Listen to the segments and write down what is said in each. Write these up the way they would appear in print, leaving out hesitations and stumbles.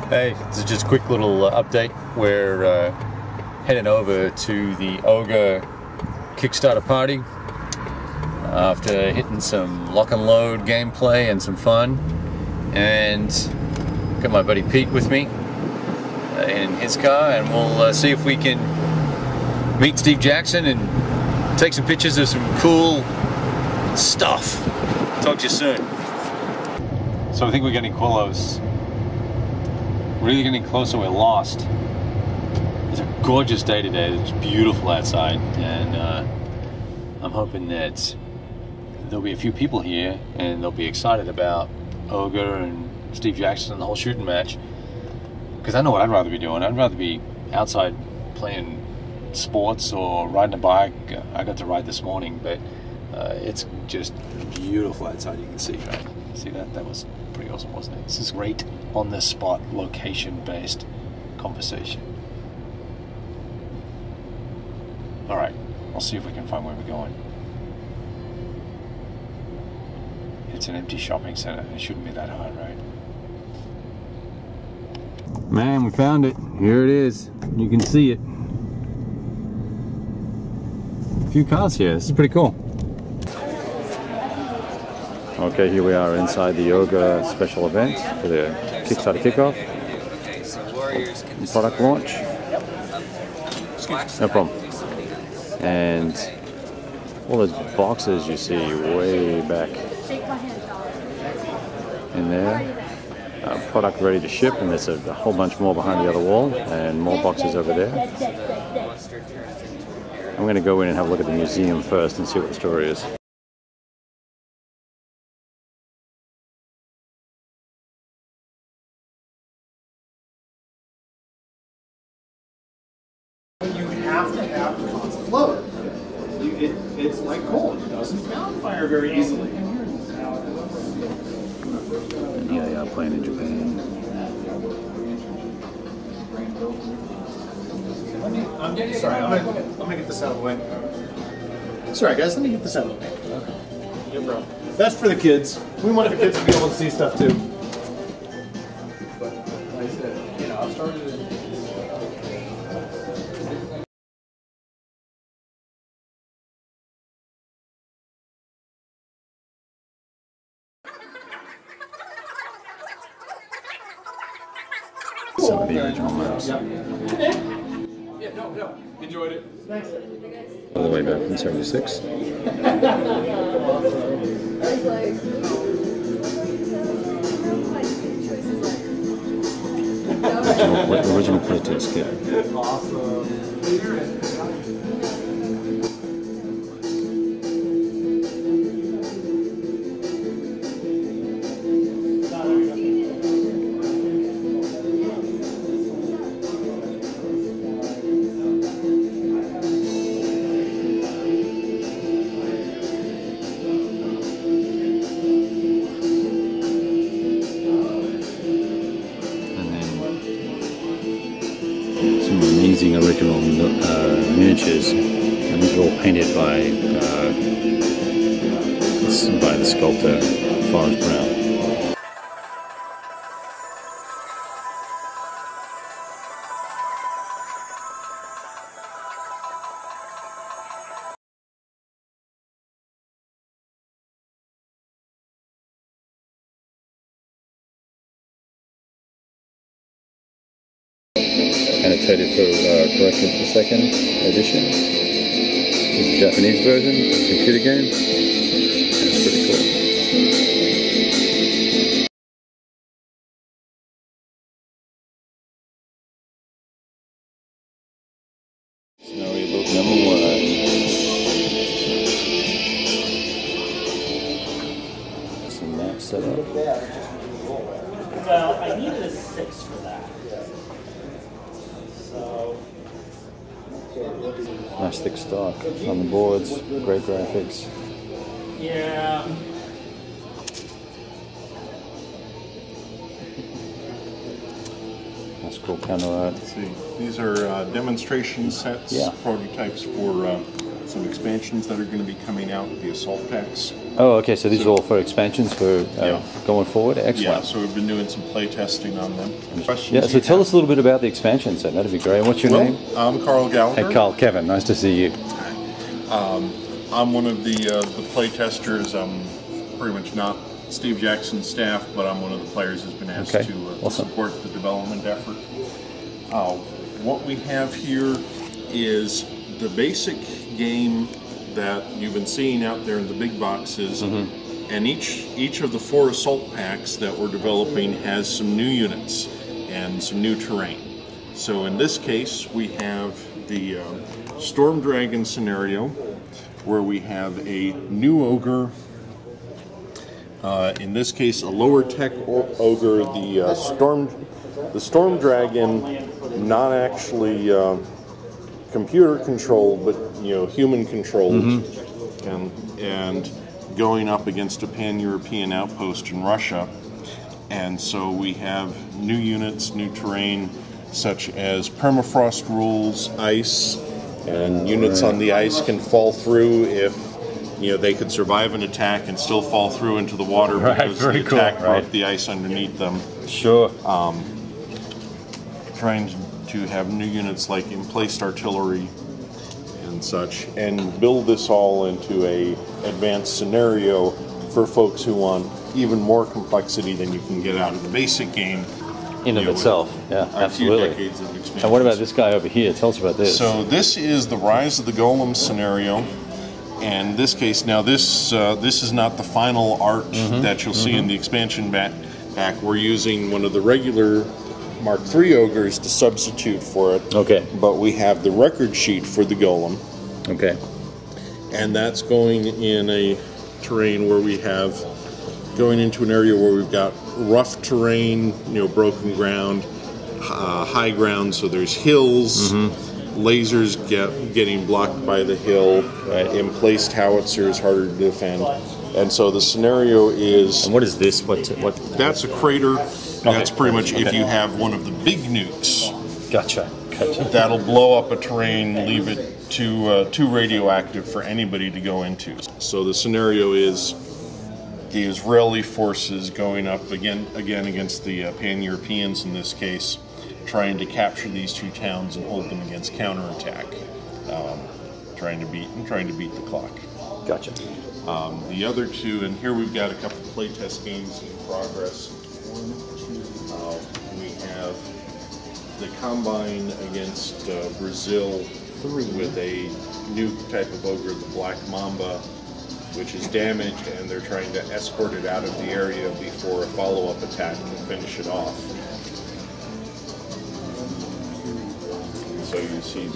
Hey, this is just a quick little update. We're heading over to the OGRE Kickstarter party after hitting some lock and load gameplay and some fun, and got my buddy Pete with me in his car, and we'll see if we can meet Steve Jackson and take some pictures of some cool stuff. Talk to you soon. So I think we're getting close. Really getting closer. We're lost. It's a gorgeous day today. It's beautiful outside, and I'm hoping that there'll be a few people here and they'll be excited about OGRE and Steve Jackson and the whole shooting match. Because I know what I'd rather be doing. I'd rather be outside playing sports or riding a bike. I got to ride this morning, but it's just beautiful outside. You can see, right? See that? That was pretty awesome, wasn't it? This is great on the spot, location-based conversation. All right, I'll see if we can find where we're going. It's an empty shopping center. It shouldn't be that hard, right? Man, we found it. Here it is. You can see it. A few cars here. This is pretty cool. Okay, here we are inside the OGRE special event for the Kickstarter kickoff and product launch. No problem. And all those boxes you see way back in there. Product ready to ship, and there's a whole bunch more behind the other wall and more boxes over there. I'm going to go in and have a look at the museum first and see what the story is. You have to have the constant load. It's like coal, it doesn't mount fire very easily. And here they are playing in Japan. Sorry, I'm gonna get this out of the way. Sorry guys, let me get this out of the way. Okay. Yeah, bro. That's for the kids. We want the kids to be able to see stuff too. But like I said, you know, I started it. Some of the original maps. Yeah, no. Enjoyed it. Thanks. All the way back from 76. Original playtest kit. Awesome. Some amazing original miniatures, and these are all painted by the sculptor Forrest Brown. Annotated for corrected for second edition. This is the Japanese version, computer game. It's pretty cool. Snowy book number 1. Some maps set up. Well, I needed a 6 for that. So. Nice thick stock on the boards, great graphics. Yeah. That's cool counter art. Let's see, these are demonstration sets, Yeah. prototypes for some expansions that are going to be coming out, the assault packs. Oh, okay. So these are all for expansions for Yeah. going forward. Excellent. Yeah, so we've been doing some play testing on them. Yeah. So tell us a little bit about the expansions. Then that'd be great. And what's your name? I'm Carl Gallagher. Hey, Carl. Kevin. Nice to see you. I'm one of the play testers. I'm pretty much not Steve Jackson's staff, but I'm one of the players who's been asked to Awesome. support the development effort. What we have here is the basic game that you've been seeing out there in the big boxes, and each of the 4 assault packs that we're developing has some new units and some new terrain. So in this case, we have the Storm Dragon scenario, where we have a new ogre. In this case, a lower tech ogre. The Storm Dragon, not actually computer controlled, but human controlled, and going up against a pan-European outpost in Russia. And so we have new units, new terrain, such as permafrost rules, ice, and units on the ice can fall through if they could survive an attack and still fall through into the water because the attack broke the ice underneath them. Sure. Trying to have new units like emplaced artillery and such, and build this all into a advanced scenario for folks who want even more complexity than you can get out of the basic game. In of itself, yeah, absolutely. Decades of experience. And what about this guy over here? Tell us about this. So this is the Rise of the Golem scenario. And in this case, now this is not the final art that you'll see in the expansion back. We're using one of the regular Mark III ogres to substitute for it. Okay. But we have the record sheet for the Golem. Okay. And that's going in a terrain where we have going into an area where we've got rough terrain, broken ground, high ground, so there's hills, lasers getting blocked by the hill, emplaced howitzers harder to defend. And so the scenario is... And what is this? What? That's a crater. That's pretty much if you have one of the big nukes. Gotcha. That'll blow up a terrain, leave it too radioactive for anybody to go into. So the scenario is the Israeli forces going up again against the pan-Europeans in this case, trying to capture these 2 towns and hold them against counterattack, trying to beat the clock. Gotcha. The other 2, and here we've got a couple of playtest games in progress. We have the Combine against Brazil with a new type of ogre, the Black Mamba, which is damaged, and they're trying to escort it out of the area before a follow-up attack can finish it off. So you see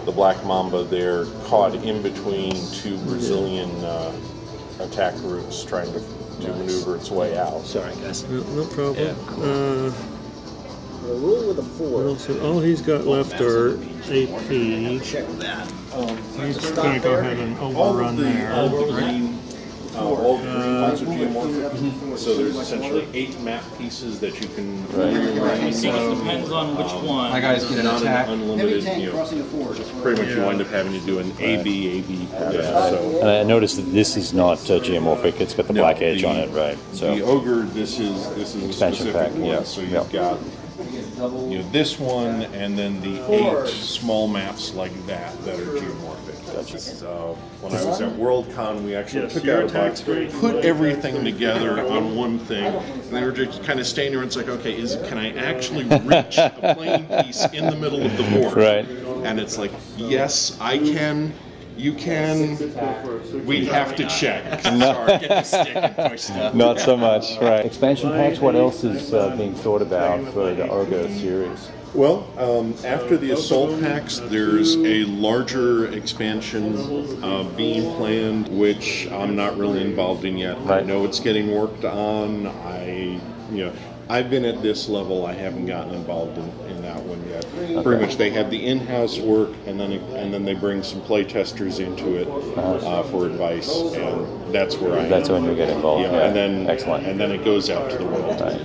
the Black Mamba there caught in between 2 Brazilian attack groups trying to maneuver its way out. Sorry, guys. No problem. Yeah. Roll with a 4. All he's got left are AP. He's going to go ahead and overrun there. All the green ones are geomorphic. So there's essentially 8 map pieces that you can I think it depends on which one. My guys get an not attack. an unlimited, pretty much you wind up having to do an AB pattern. So And I noticed that this is not geomorphic. It's got the black edge on it, right? So the ogre, this is a Expansion specific pack, one. yeah. So you've got this one, and then the 8 small maps like that are geomorphic. Gotcha. So when I was at Worldcon, we actually took your out a attack's box, great. put everything together on one thing, and they were just kind of standing there and it's like, okay, can I actually reach a playing piece in the middle of the board? Right. And it's like, yes, I can. You can. We have to check. Sorry, get the stick and push it. not so much, right? Expansion packs. What else is being thought about for the OGRE series? Well, after the assault packs, there's a larger expansion being planned, which I'm not really involved in yet. Right. I know it's getting worked on. I've been at this level. I haven't gotten involved in that one yet. Okay. Pretty much, they have the in-house work, and then they bring some play testers into it for advice, and that's where I am. That's when you get involved. Yeah, Yeah. and then Excellent. and then it goes out to the world. Right.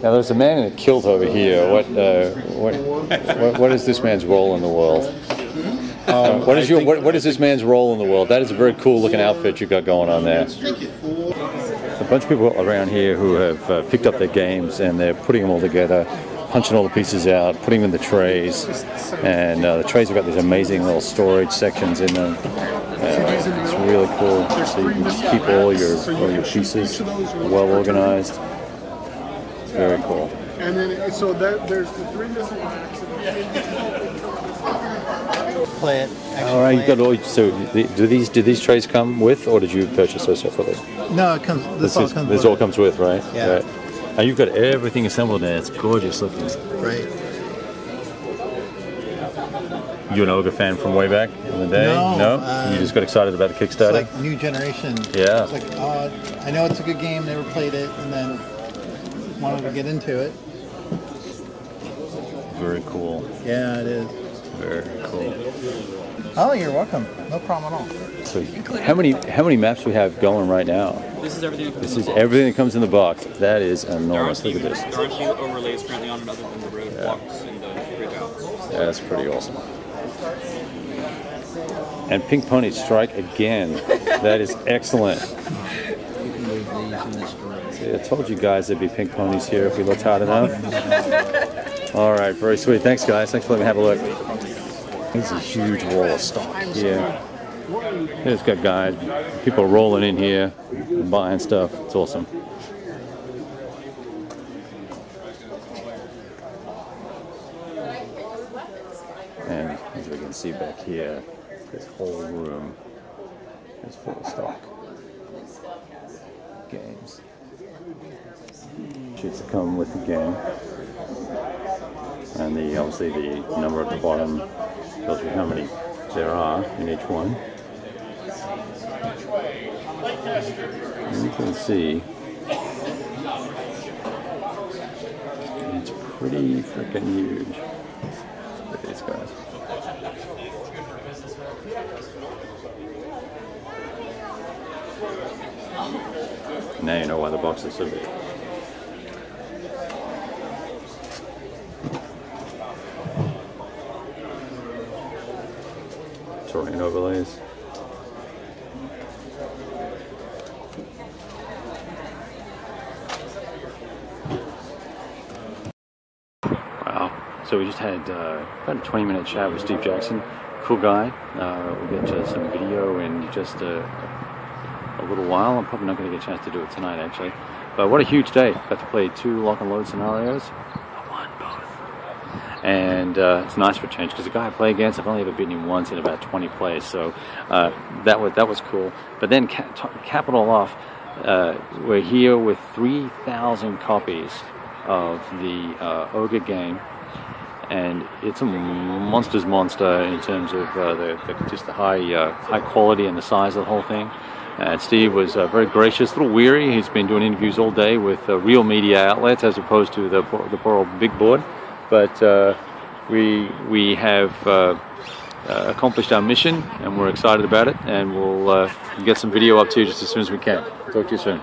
Now, there's a man in a kilt over here. What is this man's role in the world? What is this man's role in the world? That is a very cool looking outfit you've got going on there. A bunch of people around here who have picked up their games and they're putting them all together, punching all the pieces out, putting them in the trays, and the trays have got these amazing little storage sections in them. It's really cool, so you can just keep all your pieces well organized. It's very cool. And then, so that there's the 3 different packs. Play it. All right, you got all. So, do these trays come with, or did you purchase those separately? No, it comes. This all comes with, right? Yeah. Right. Now you've got everything assembled there. It's gorgeous looking. Right. You an Ogre fan from way back in the day? No. You just got excited about the Kickstarter? It's like new generation. Yeah. It's like, I know it's a good game. Never played it, and then wanted to get into it. Very cool. Yeah, it is. Very cool. Oh, you're welcome. No problem at all. So, how many maps we have going right now? This is everything that comes This in is the box. everything that comes in the box. That is There enormous. aren't Look at this. there aren't any overlays currently on it other than the roadblocks and the bridge outs. Yeah, that's pretty awesome. And Pink Pony Strike again. That is excellent. See, I told you guys there'd be pink ponies here if we looked hard enough. All right, very sweet. Thanks, guys. Thanks for letting me have a look. There's a huge roll of stock here. It's got guys, people rolling in here, buying stuff. It's awesome. And as we can see back here, this whole room is full of stock. Games. Sheets that come with the game. And obviously the number at the bottom tells you how many there are in each one. And you can see it's pretty freaking huge. Look at these guys. Now you know why the box is so big. Terrain overlays. Wow. So we just had about a 20-minute chat with Steve Jackson. Cool guy. We'll get to some video in just a little while. I'm probably not going to get a chance to do it tonight, actually. But what a huge day. Got to play 2 lock and load scenarios. I won both. And it's nice for a change, because the guy I play against, I've only ever beaten him once in about 20 plays. So that was cool. But then cap it all off, we're here with 3,000 copies of the OGRE game. And it's a monster's monster in terms of just the high quality and the size of the whole thing. And Steve was very gracious, a little weary. He's been doing interviews all day with real media outlets as opposed to the poor old big board. But we have accomplished our mission, and we're excited about it. And we'll get some video up to you just as soon as we can. Talk to you soon.